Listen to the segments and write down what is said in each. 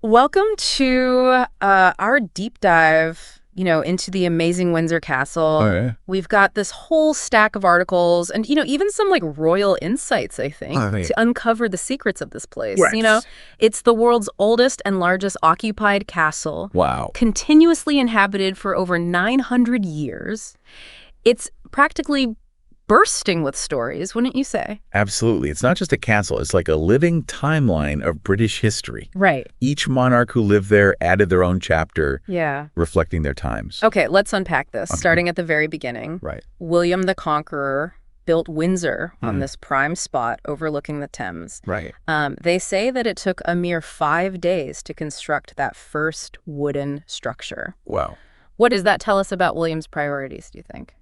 Welcome to our deep dive, into the amazing Windsor Castle. Oh, yeah. We've got this whole stack of articles and, even some like royal insights, I think, Oh, yeah. to uncover the secrets of this place. Right. It's the world's oldest and largest occupied castle, Wow. continuously inhabited for over 900 years. It's practically bursting with stories, wouldn't you say? Absolutely. It's not just a castle. It's like a living timeline of British history. Right. Each monarch who lived there added their own chapter, Yeah. reflecting their times. Okay, let's unpack this, Okay. starting at the very beginning. Right. William the Conqueror built Windsor on this prime spot overlooking the Thames. Right. They say that it took a mere 5 days to construct that first wooden structure. Wow. What does that tell us about William's priorities, do you think?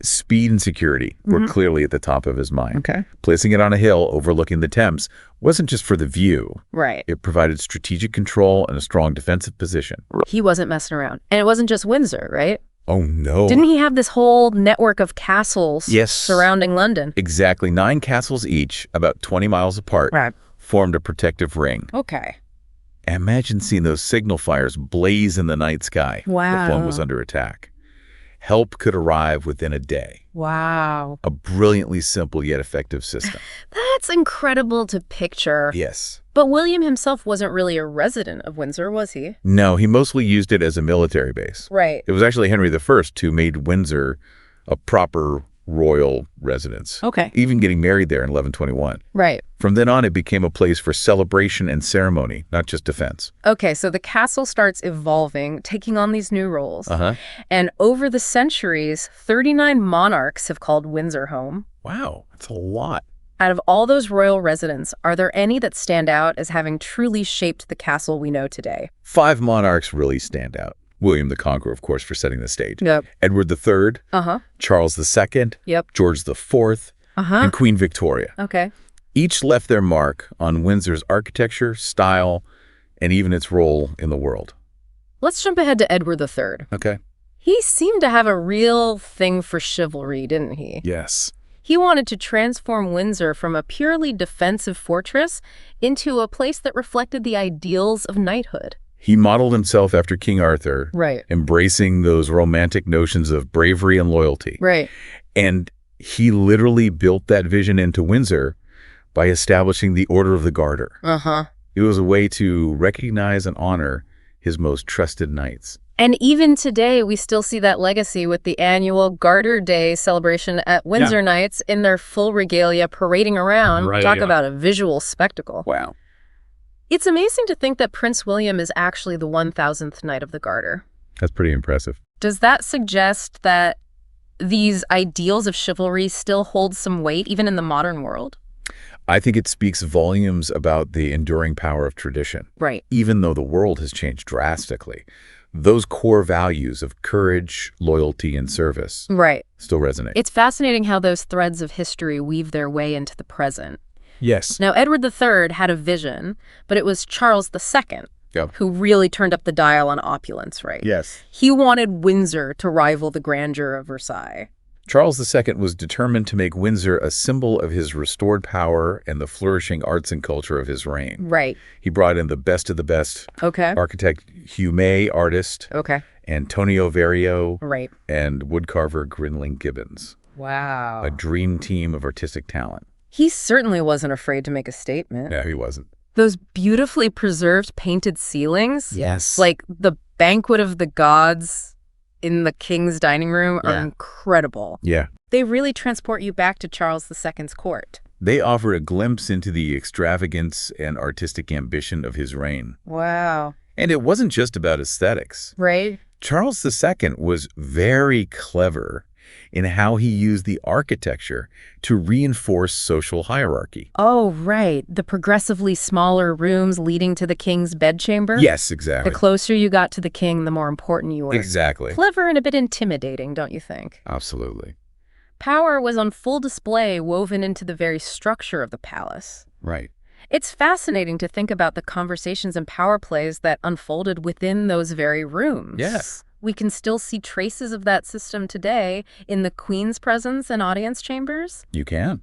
Speed and security were clearly at the top of his mind. Okay. Placing it on a hill overlooking the Thames wasn't just for the view. Right. It provided strategic control and a strong defensive position. He wasn't messing around. And it wasn't just Windsor, right? Oh, no. Didn't he have this whole network of castles Yes. surrounding London? Exactly. 9 castles each, about 20 miles apart, Right. formed a protective ring. Okay. Imagine seeing those signal fires blaze in the night sky Wow. if one was under attack. Help could arrive within a day. Wow. A brilliantly simple yet effective system. That's incredible to picture. Yes. But William himself wasn't really a resident of Windsor, was he? No, he mostly used it as a military base. Right. It was actually Henry I who made Windsor a proper royal residence. Okay. Even getting married there in 1121. Right. From then on, it became a place for celebration and ceremony, not just defense. Okay, so the castle starts evolving, taking on these new roles. Uh-huh. And over the centuries, 39 monarchs have called Windsor home. Wow, that's a lot. Out of all those royal residents, are there any that stand out as having truly shaped the castle we know today? 5 monarchs really stand out. William the Conqueror, of course, for setting the stage. Yep. Edward III, Uh-huh. Charles II, Yep. George IV, Uh-huh. and Queen Victoria. Okay. Each left their mark on Windsor's architecture, style, and even its role in the world. Let's jump ahead to Edward III. Okay? He seemed to have a real thing for chivalry, didn't he? Yes. He wanted to transform Windsor from a purely defensive fortress into a place that reflected the ideals of knighthood. He modeled himself after King Arthur, Right. embracing those romantic notions of bravery and loyalty. Right. And he literally built that vision into Windsor by establishing the Order of the Garter. Uh-huh. It was a way to recognize and honor his most trusted knights. And even today, we still see that legacy with the annual Garter Day celebration at Windsor Knights in their full regalia parading around. Right, Talk yeah. about a visual spectacle. Wow. It's amazing to think that Prince William is actually the 1000th Knight of the Garter. That's pretty impressive. Does that suggest that these ideals of chivalry still hold some weight, even in the modern world? I think it speaks volumes about the enduring power of tradition. Right. Even though the world has changed drastically, those core values of courage, loyalty, and service Right. still resonate. It's fascinating how those threads of history weave their way into the present. Yes. Now, Edward III had a vision, but it was Charles II Yep. who really turned up the dial on opulence, right? Yes. He wanted Windsor to rival the grandeur of Versailles. Charles II was determined to make Windsor a symbol of his restored power and the flourishing arts and culture of his reign. Right. He brought in the best of the best. Okay. Architect Hugh May, artist, Okay. Antonio Verrio, Right. and woodcarver Grinling Gibbons. Wow. A dream team of artistic talent. He certainly wasn't afraid to make a statement. No, he wasn't. Those beautifully preserved painted ceilings, Yes. like the Banquet of the Gods in the king's dining room, are Yeah. incredible. Yeah. They really transport you back to Charles II's court. They offer a glimpse into the extravagance and artistic ambition of his reign. Wow. And it wasn't just about aesthetics. Right? Charles II was very clever in how he used the architecture to reinforce social hierarchy. Oh, right. The progressively smaller rooms leading to the king's bedchamber? Yes, The exactly. closer you got to the king, the more important you were. Exactly. Clever and a bit intimidating, don't you think? Absolutely. Power was on full display, woven into the very structure of the palace. Right. It's fascinating to think about the conversations and power plays that unfolded within those very rooms. Yes. We can still see traces of that system today in the Queen's presence and audience chambers. You can.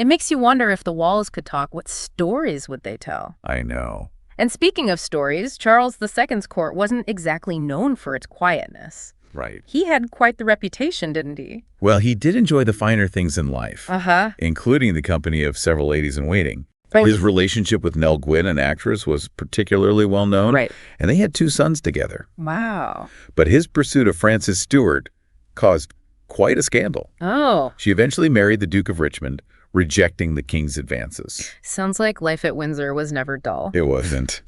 It makes you wonder if the walls could talk, what stories would they tell? I know. And speaking of stories, Charles II's court wasn't exactly known for its quietness. Right. He had quite the reputation, didn't he? Well, he did enjoy the finer things in life, including the company of several ladies in waiting. Right. His relationship with Nell Gwynn, an actress, was particularly well known. Right. And they had 2 sons together. Wow. But his pursuit of Frances Stuart caused quite a scandal. Oh. She eventually married the Duke of Richmond, rejecting the king's advances. Sounds like life at Windsor was never dull. It wasn't.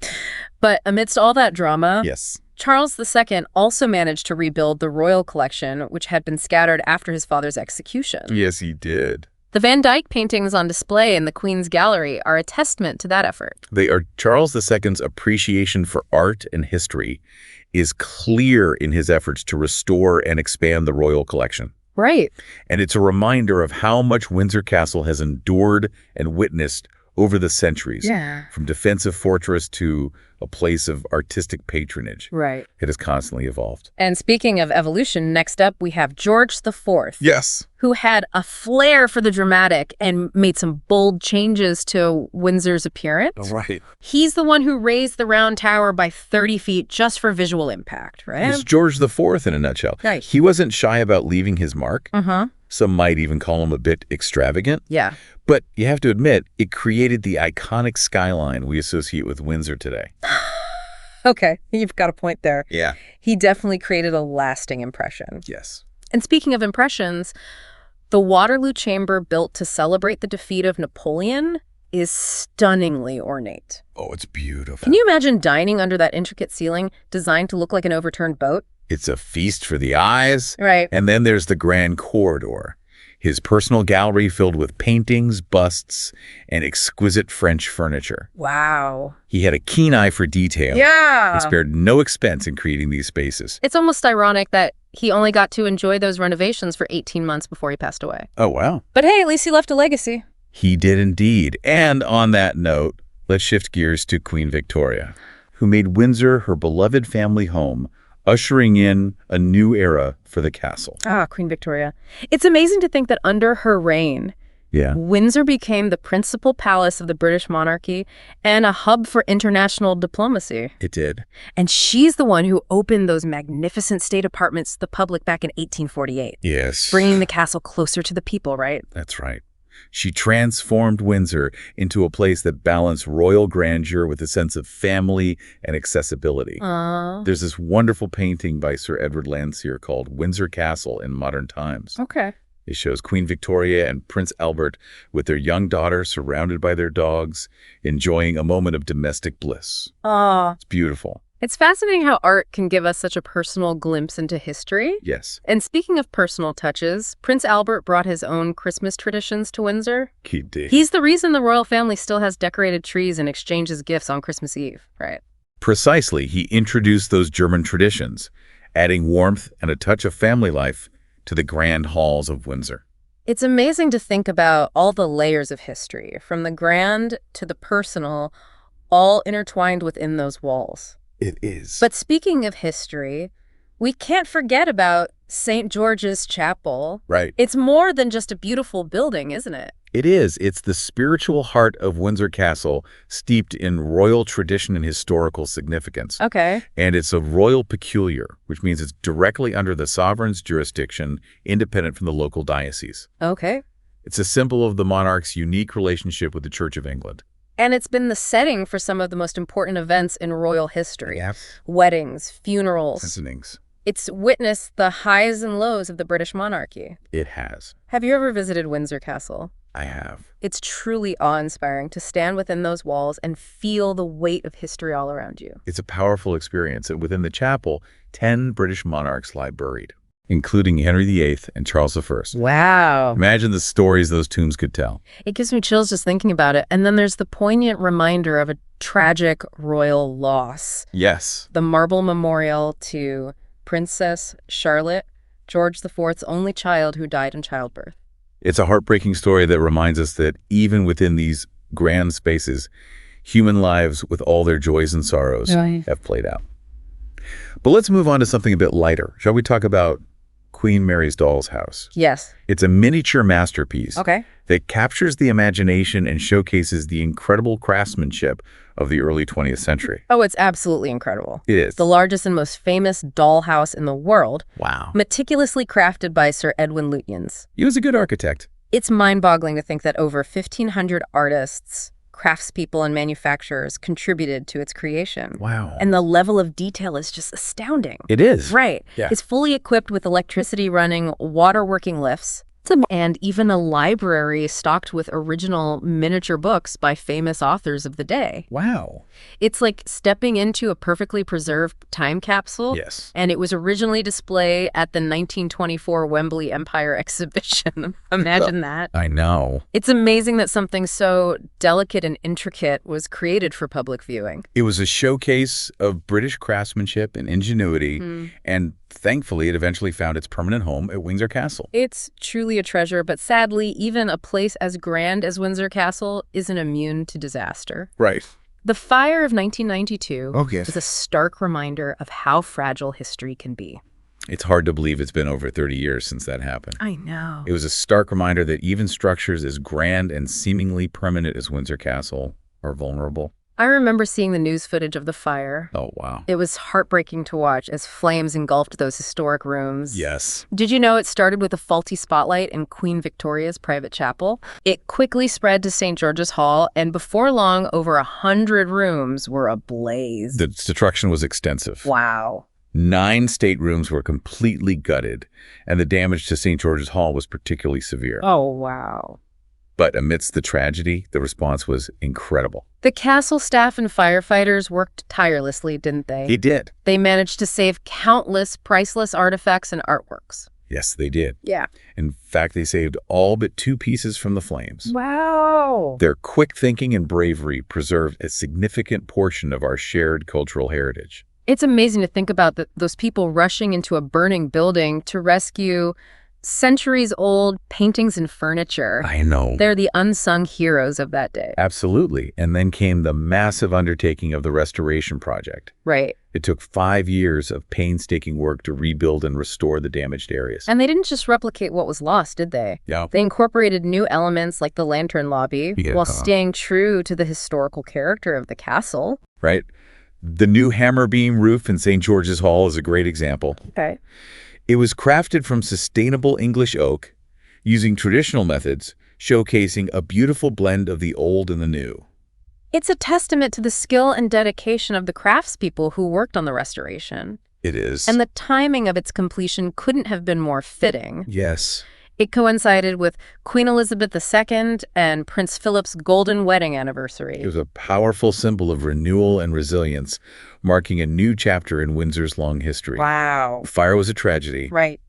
But amidst all that drama, Yes. Charles II also managed to rebuild the royal collection, which had been scattered after his father's execution. Yes, he did. The Van Dyck paintings on display in the Queen's Gallery are a testament to that effort. They are. Charles II's appreciation for art and history is clear in his efforts to restore and expand the royal collection. Right. And it's a reminder of how much Windsor Castle has endured and witnessed over the centuries. Yeah. From defensive fortress to a place of artistic patronage. Right. It has constantly evolved. And speaking of evolution, next up we have George IV. Yes. Who had a flair for the dramatic and made some bold changes to Windsor's appearance. Right. He's the one who raised the round tower by 30 feet just for visual impact, right? He's George IV in a nutshell. Right. He wasn't shy about leaving his mark. Some might even call him a bit extravagant. Yeah. But you have to admit, it created the iconic skyline we associate with Windsor today. Okay, you've got a point there. Yeah. He definitely created a lasting impression. Yes. And speaking of impressions, the Waterloo Chamber built to celebrate the defeat of Napoleon is stunningly ornate. Oh, it's beautiful. Can you imagine dining under that intricate ceiling designed to look like an overturned boat? It's a feast for the eyes. Right. And then there's the grand corridor, his personal gallery filled with paintings, busts, and exquisite French furniture. Wow. He had a keen eye for detail. Yeah. And spared no expense in creating these spaces. It's almost ironic that he only got to enjoy those renovations for 18 months before he passed away. Oh, wow. But hey, at least he left a legacy. He did indeed. And on that note, let's shift gears to Queen Victoria, who made Windsor her beloved family home, ushering in a new era for the castle. Ah, Queen Victoria. It's amazing to think that under her reign, Windsor became the principal palace of the British monarchy and a hub for international diplomacy. It did. And she's the one who opened those magnificent state apartments to the public back in 1848. Yes. Bringing the castle closer to the people, right? That's right. She transformed Windsor into a place that balanced royal grandeur with a sense of family and accessibility. There's this wonderful painting by Sir Edward Landseer called Windsor Castle in Modern Times. Okay. It shows Queen Victoria and Prince Albert with their young daughter surrounded by their dogs, enjoying a moment of domestic bliss. It's beautiful. It's fascinating how art can give us such a personal glimpse into history. Yes. And speaking of personal touches, Prince Albert brought his own Christmas traditions to Windsor. He did. He's the reason the royal family still has decorated trees and exchanges gifts on Christmas Eve, right? Precisely. He introduced those German traditions, adding warmth and a touch of family life to the grand halls of Windsor. It's amazing to think about all the layers of history, from the grand to the personal, all intertwined within those walls. It is. But speaking of history, we can't forget about St. George's Chapel. Right. It's more than just a beautiful building, isn't it? It is. It's the spiritual heart of Windsor Castle, steeped in royal tradition and historical significance. Okay. And it's a royal peculiar, which means it's directly under the sovereign's jurisdiction, independent from the local diocese. Okay. It's a symbol of the monarch's unique relationship with the Church of England. And it's been the setting for some of the most important events in royal history. Yep. Weddings, funerals. Christenings. It's witnessed the highs and lows of the British monarchy. It has. Have you ever visited Windsor Castle? I have. It's truly awe-inspiring to stand within those walls and feel the weight of history all around you. It's a powerful experience. And within the chapel, 10 British monarchs lie buried, including Henry VIII and Charles I. Wow. Imagine the stories those tombs could tell. It gives me chills just thinking about it. And then there's the poignant reminder of a tragic royal loss. Yes. The marble memorial to Princess Charlotte, George IV's only child who died in childbirth. It's a heartbreaking story that reminds us that even within these grand spaces, human lives with all their joys and sorrows have played out. But let's move on to something a bit lighter. Shall we talk about Queen Mary's doll's house. Yes. It's a miniature masterpiece Okay. that captures the imagination and showcases the incredible craftsmanship of the early 20th century. Oh, it's absolutely incredible. It is. The largest and most famous dollhouse in the world. Wow. Meticulously crafted by Sir Edwin Lutyens. He was a good architect. It's mind-boggling to think that over 1,500 artists, craftspeople, and manufacturers contributed to its creation. Wow. And the level of detail is just astounding. It is. Right. Yeah. It's fully equipped with electricity running, water-working lifts, and even a library stocked with original miniature books by famous authors of the day. Wow. It's like stepping into a perfectly preserved time capsule. Yes. And it was originally displayed at the 1924 Wembley Empire Exhibition. Imagine that. I know. It's amazing that something so delicate and intricate was created for public viewing. It was a showcase of British craftsmanship and ingenuity, and thankfully, it eventually found its permanent home at Windsor Castle. It's truly a treasure, but sadly, even a place as grand as Windsor Castle isn't immune to disaster. Right. The fire of 1992 yes. is a stark reminder of how fragile history can be. It's hard to believe it's been over 30 years since that happened. I know. It was a stark reminder that even structures as grand and seemingly permanent as Windsor Castle are vulnerable. I remember seeing the news footage of the fire. Oh, wow. It was heartbreaking to watch as flames engulfed those historic rooms. Yes. Did you know it started with a faulty spotlight in Queen Victoria's private chapel? It quickly spread to St. George's Hall, and before long, over 100 rooms were ablaze. The destruction was extensive. Wow. 9 staterooms were completely gutted, and the damage to St. George's Hall was particularly severe. Oh, wow. But amidst the tragedy, the response was incredible. The castle staff and firefighters worked tirelessly, didn't they? They did. They managed to save countless priceless artifacts and artworks. Yes, they did. Yeah. In fact, they saved all but 2 pieces from the flames. Wow. Their quick thinking and bravery preserved a significant portion of our shared cultural heritage. It's amazing to think about those people rushing into a burning building to rescue centuries-old paintings and furniture. I know. They're the unsung heroes of that day. Absolutely. And then came the massive undertaking of the restoration project. Right. It took 5 years of painstaking work to rebuild and restore the damaged areas. And they didn't just replicate what was lost, did they? Yeah. They incorporated new elements like the lantern lobby while staying true to the historical character of the castle. Right. The new hammer beam roof in St. George's Hall is a great example. Okay. It was crafted from sustainable English oak, using traditional methods, showcasing a beautiful blend of the old and the new. It's a testament to the skill and dedication of the craftspeople who worked on the restoration. It is. And the timing of its completion couldn't have been more fitting. Yes. It coincided with Queen Elizabeth II and Prince Philip's golden wedding anniversary. It was a powerful symbol of renewal and resilience, marking a new chapter in Windsor's long history. Wow. The fire was a tragedy. Right.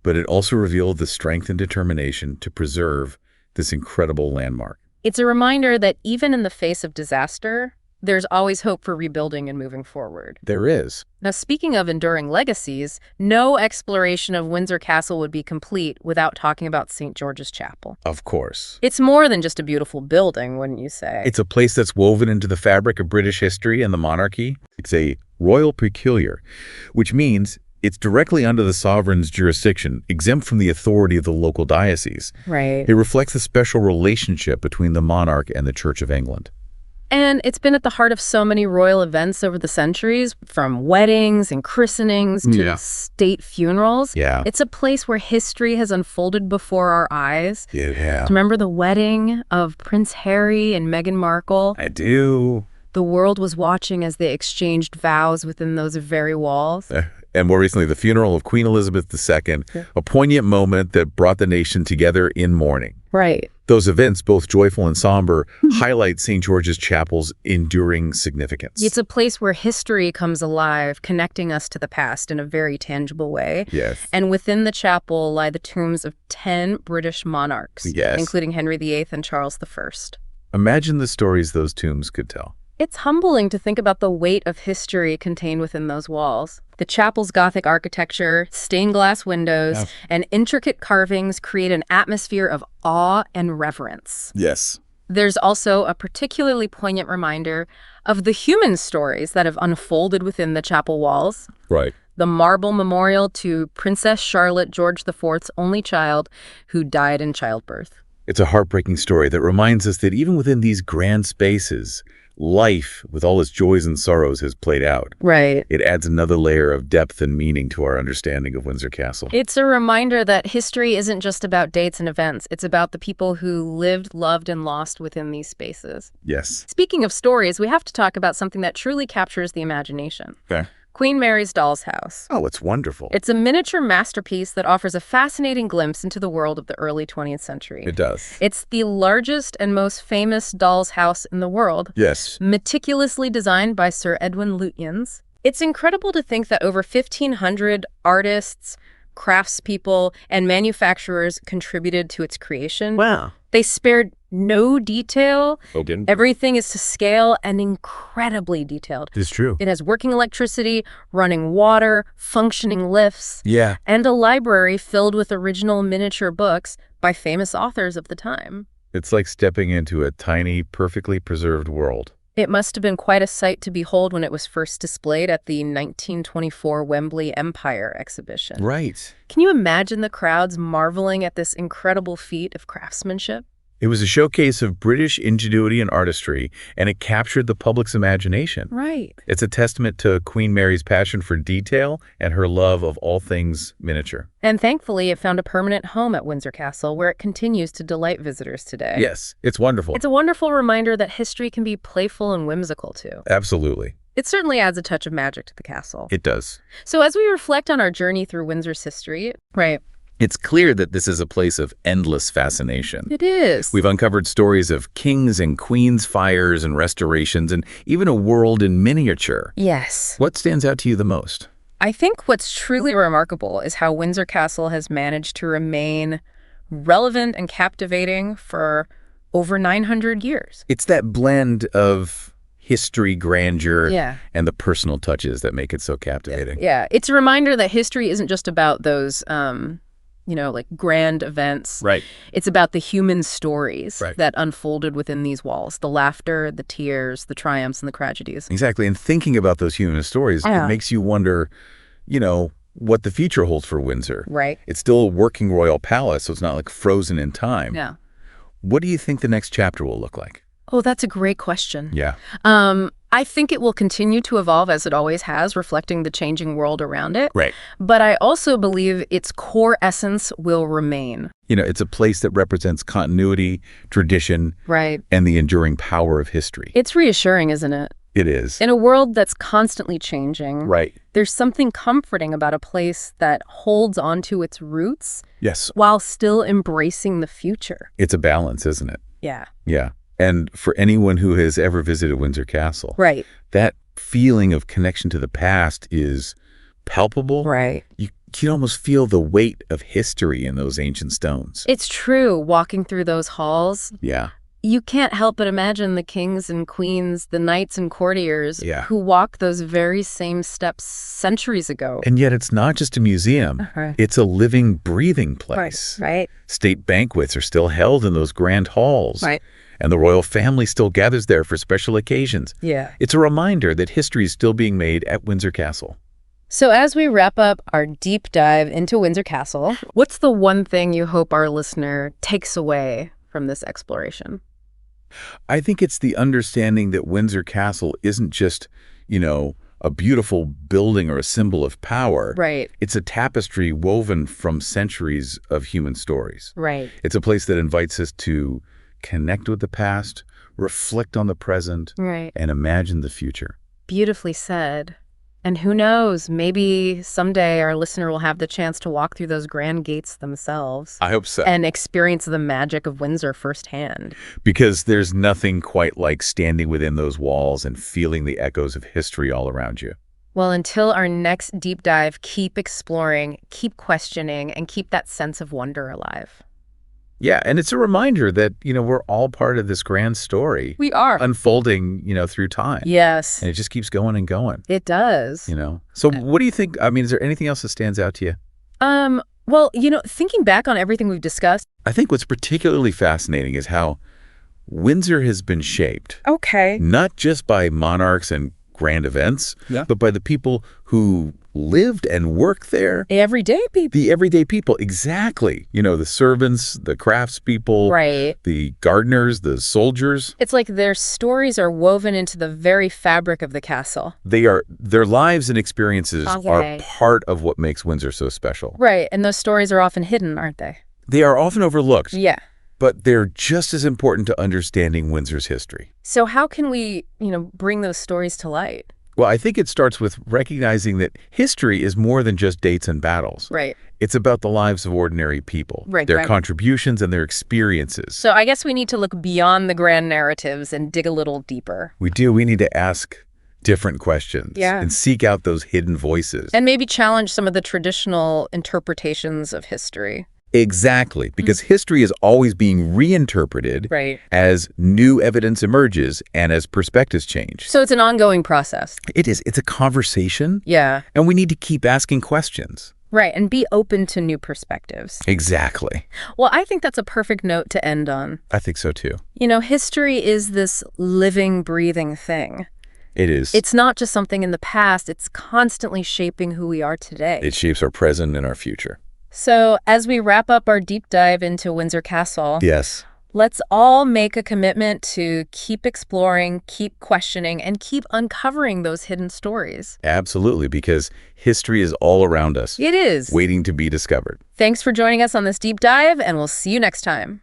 But it also revealed the strength and determination to preserve this incredible landmark. It's a reminder that even in the face of disaster, there's always hope for rebuilding and moving forward. There is. Now, speaking of enduring legacies, no exploration of Windsor Castle would be complete without talking about St. George's Chapel. Of course. It's more than just a beautiful building, wouldn't you say? It's a place that's woven into the fabric of British history and the monarchy. It's a royal peculiar, which means it's directly under the sovereign's jurisdiction, exempt from the authority of the local diocese. Right. It reflects the special relationship between the monarch and the Church of England. And it's been at the heart of so many royal events over the centuries, from weddings and christenings to state funerals. Yeah. It's a place where history has unfolded before our eyes. Yeah. Do you remember the wedding of Prince Harry and Meghan Markle? I do. The world was watching as they exchanged vows within those very walls. And more recently, the funeral of Queen Elizabeth II, a poignant moment that brought the nation together in mourning. Right. Those events, both joyful and somber, highlight St. George's Chapel's enduring significance. It's a place where history comes alive, connecting us to the past in a very tangible way. Yes. And within the chapel lie the tombs of 10 British monarchs, including Henry VIII and Charles I. Imagine the stories those tombs could tell. It's humbling to think about the weight of history contained within those walls. The chapel's Gothic architecture, stained glass windows, and intricate carvings create an atmosphere of awe and reverence. Yes. There's also a particularly poignant reminder of the human stories that have unfolded within the chapel walls. Right. the marble memorial to Princess Charlotte, George IV's only child, who died in childbirth. It's a heartbreaking story that reminds us that even within these grand spaces, life, with all its joys and sorrows, has played out. Right. It adds another layer of depth and meaning to our understanding of Windsor Castle. It's a reminder that history isn't just about dates and events. It's about the people who lived, loved, and lost within these spaces. Yes. Speaking of stories, we have to talk about something that truly captures the imagination. Okay. Queen Mary's doll's house. Oh, it's wonderful. It's a miniature masterpiece that offers a fascinating glimpse into the world of the early 20th century. It does. It's the largest and most famous doll's house in the world. Yes. Meticulously designed by Sir Edwin Lutyens. It's incredible to think that over 1,500 artists, craftspeople, and manufacturers contributed to its creation. Wow. They spared no detail. Oh, didn't? Everything is to scale and incredibly detailed. It's true. It has working electricity, running water, functioning lifts, Yeah. and a library filled with original miniature books by famous authors of the time. It's like stepping into a tiny, perfectly preserved world. It must have been quite a sight to behold when it was first displayed at the 1924 Wembley Empire exhibition. Right. Can you imagine the crowds marveling at this incredible feat of craftsmanship? It was a showcase of British ingenuity and artistry, and it captured the public's imagination. Right. It's a testament to Queen Mary's passion for detail and her love of all things miniature. And thankfully, it found a permanent home at Windsor Castle, where it continues to delight visitors today. Yes, it's wonderful. It's a wonderful reminder that history can be playful and whimsical, too. Absolutely. It certainly adds a touch of magic to the castle. It does. So as we reflect on our journey through Windsor's history, It's clear that this is a place of endless fascination. it is. We've uncovered stories of kings and queens, fires and restorations, and even a world in miniature. Yes. What stands out to you the most? I think what's truly remarkable is how Windsor Castle has managed to remain relevant and captivating for over 900 years. It's that blend of history, grandeur, Yeah. and the personal touches that make it so captivating. Yeah. It's a reminder that history isn't just about those, like grand events. Right. It's about the human stories Right. that unfolded within these walls, the laughter, the tears, the triumphs, and the tragedies. Exactly. And thinking about those human stories, Yeah. it makes you wonder, what the future holds for Windsor. Right. It's still a working royal palace, so it's not like frozen in time. Yeah. What do you think the next chapter will look like? Oh, that's a great question. Yeah. I think it will continue to evolve as it always has, reflecting the changing world around it. Right. But I also believe its core essence will remain. It's a place that represents continuity, tradition, Right. and the enduring power of history. It's reassuring, isn't it? It is. In a world that's constantly changing, Right. there's something comforting about a place that holds onto its roots Yes. while still embracing the future. It's a balance, isn't it? Yeah. Yeah. And for anyone who has ever visited Windsor Castle, Right. that feeling of connection to the past is palpable. Right. You can almost feel the weight of history in those ancient stones. It's true. Walking through those halls, Yeah. you can't help but imagine the kings and queens, the knights and courtiers Yeah. who walked those very same steps centuries ago. And yet it's not just a museum. Right. It's a living, breathing place. Right. State banquets are still held in those grand halls. Right. And the royal family still gathers there for special occasions. Yeah. It's a reminder that history is still being made at Windsor Castle. So as we wrap up our deep dive into Windsor Castle, what's the one thing you hope our listener takes away from this exploration? I think it's the understanding that Windsor Castle isn't just, a beautiful building or a symbol of power. Right. It's a tapestry woven from centuries of human stories. Right. It's a place that invites us to connect with the past, reflect on the present, Right. and imagine the future. Beautifully said. And who knows, maybe someday our listener will have the chance to walk through those grand gates themselves I hope so. and experience the magic of Windsor firsthand. Because there's nothing quite like standing within those walls and feeling the echoes of history all around you. Well, until our next deep dive, keep exploring, keep questioning, and keep that sense of wonder alive. Yeah, and it's a reminder that, we're all part of this grand story. We are. Unfolding, through time. Yes, And it just keeps going and going, it does. So what do you think? I mean, is there anything else that stands out to you? Well, thinking back on everything we've discussed. I think what's particularly fascinating is how Windsor has been shaped, Okay. not just by monarchs and grand events, Yeah. but by the people who lived and worked there. Everyday people. The everyday people, exactly. You know, the servants, the craftspeople, Right. the gardeners, the soldiers. It's like their stories are woven into the very fabric of the castle. Their lives and experiences Okay. are part of what makes Windsor so special. Right, and those stories are often hidden, aren't they? They are often overlooked. Yeah. But they're just as important to understanding Windsor's history. So how can we, bring those stories to light? Well, I think it starts with recognizing that history is more than just dates and battles. Right. It's about the lives of ordinary people, Right, their right. contributions and their experiences. So I guess we need to look beyond the grand narratives and dig a little deeper. We do. We need to ask different questions Yeah. and seek out those hidden voices. And maybe challenge some of the traditional interpretations of history. Exactly, because history is always being reinterpreted Right. as new evidence emerges and as perspectives change. So it's an ongoing process. It is. It's a conversation, Yeah. and we need to keep asking questions. Right, and be open to new perspectives. Exactly. Well, I think that's a perfect note to end on. I think so, too. History is this living, breathing thing. It is. It's not just something in the past, it's constantly shaping who we are today. It shapes our present and our future. So, as we wrap up our deep dive into Windsor Castle, Yes. let's all make a commitment to keep exploring, keep questioning, and keep uncovering those hidden stories. Absolutely, because history is all around us, It is. waiting to be discovered. Thanks for joining us on this deep dive, and we'll see you next time.